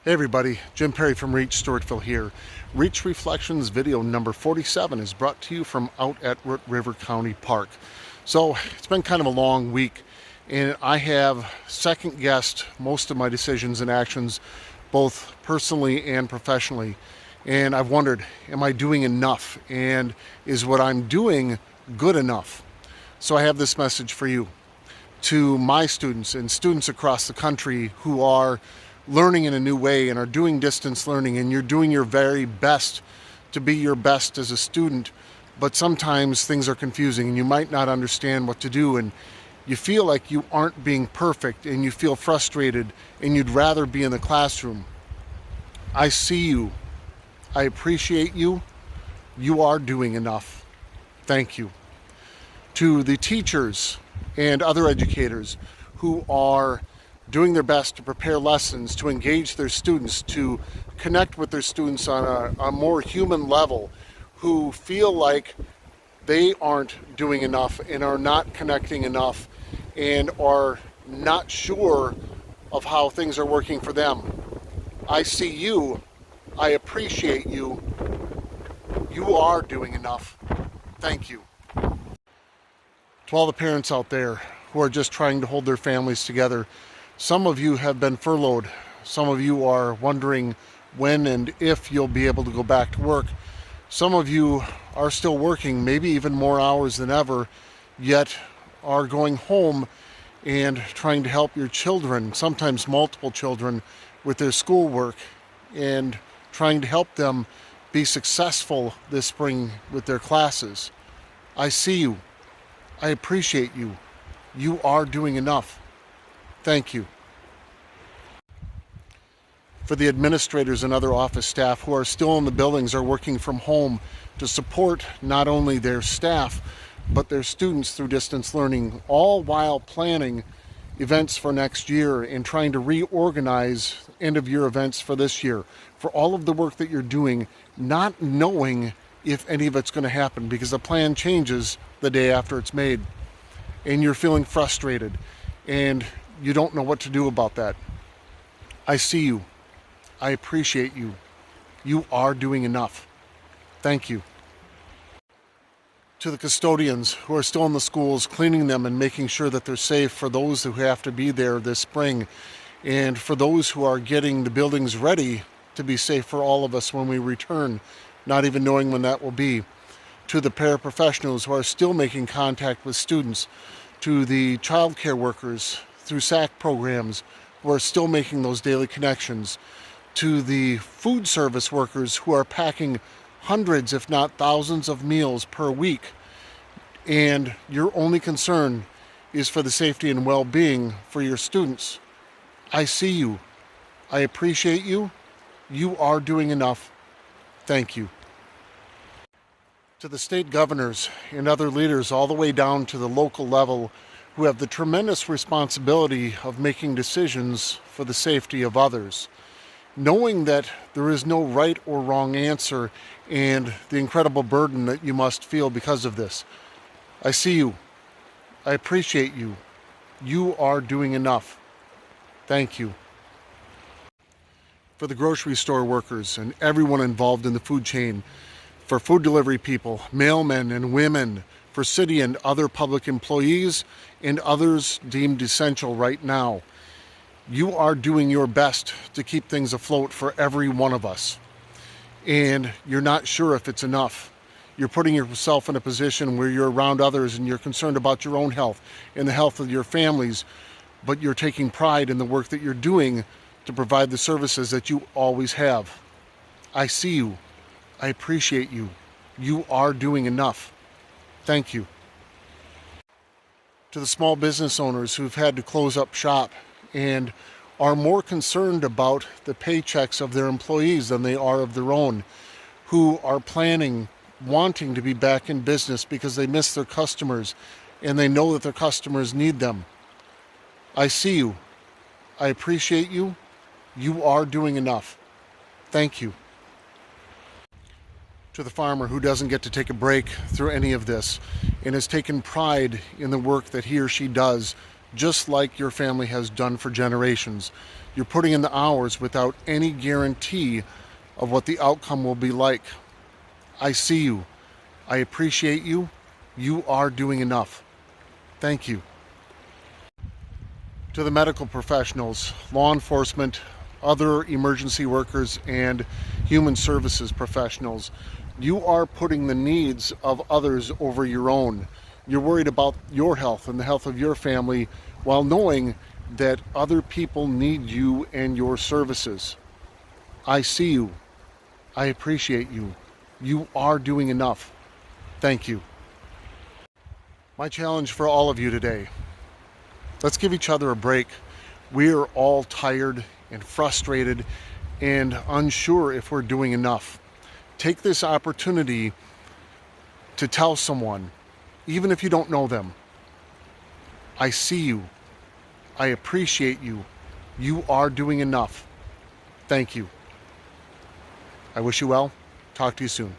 Hey everybody, Jim Perry from Reach Stewartville here. Reach Reflections video number 47 is brought to you from out at Root River County Park. So it's been kind of a long week and I have second guessed most of my decisions and actions both personally and professionally. And I've wondered, am I doing enough? And is what I'm doing good enough? So I have this message for you, to my students and students across the country who are learning in a new way and are doing distance learning, and you're doing your very best to be your best as a student, but sometimes things are confusing and you might not understand what to do, and you feel like you aren't being perfect and you feel frustrated and you'd rather be in the classroom. I see you. I appreciate you. You are doing enough. Thank you. To the teachers and other educators who are doing their best to prepare lessons, to engage their students, to connect with their students on a more human level, who feel like they aren't doing enough and are not connecting enough and are not sure of how things are working for them. I see you. I appreciate you. You are doing enough. Thank you. To all the parents out there who are just trying to hold their families together, some of you have been furloughed. Some of you are wondering when and if you'll be able to go back to work. Some of you are still working, maybe even more hours than ever, yet are going home and trying to help your children, sometimes multiple children, with their schoolwork and trying to help them be successful this spring with their classes. I see you. I appreciate you. You are doing enough. Thank you. For the administrators and other office staff who are still in the buildings or working from home to support not only their staff, but their students through distance learning, all while planning events for next year and trying to reorganize end-of-year events for this year. For all of the work that you're doing, not knowing if any of it's going to happen because the plan changes the day after it's made, and you're feeling frustrated and you don't know what to do about that. I see you. I appreciate you. You are doing enough. Thank you. To the custodians who are still in the schools, cleaning them and making sure that they're safe for those who have to be there this spring, and for those who are getting the buildings ready to be safe for all of us when we return, not even knowing when that will be. To the paraprofessionals who are still making contact with students, to the child care workers through SAC programs who are still making those daily connections, to the food service workers who are packing hundreds if not thousands of meals per week, and your only concern is for the safety and well-being for your students. I see you. I appreciate you. You are doing enough. Thank you. To the state governors and other leaders all the way down to the local level who have the tremendous responsibility of making decisions for the safety of others, knowing that there is no right or wrong answer and the incredible burden that you must feel because of this. I see you. I appreciate you. You are doing enough. Thank you. For the grocery store workers and everyone involved in the food chain, for food delivery people, mailmen and women, for city and other public employees and others deemed essential right now, you are doing your best to keep things afloat for every one of us. And you're not sure if it's enough. You're putting yourself in a position where you're around others and you're concerned about your own health and the health of your families, but you're taking pride in the work that you're doing to provide the services that you always have. I see you. I appreciate you. You are doing enough. Thank you. To the small business owners who've had to close up shop and are more concerned about the paychecks of their employees than they are of their own, who are planning, wanting to be back in business because they miss their customers and they know that their customers need them. I see you. I appreciate you. You are doing enough. Thank you. To the farmer who doesn't get to take a break through any of this and has taken pride in the work that he or she does just like your family has done for generations. You're putting in the hours without any guarantee of what the outcome will be like. I see you. I appreciate you. You are doing enough. Thank you. To the medical professionals, law enforcement, other emergency workers, and human services professionals, you are putting the needs of others over your own. You're worried about your health and the health of your family while knowing that other people need you and your services. I see you. I appreciate you. You are doing enough. Thank you. My challenge for all of you today, let's give each other a break. We are all tired and frustrated and unsure if we're doing enough. Take this opportunity to tell someone, even if you don't know them, I see you. I appreciate you. You are doing enough. Thank you. I wish you well. Talk to you soon.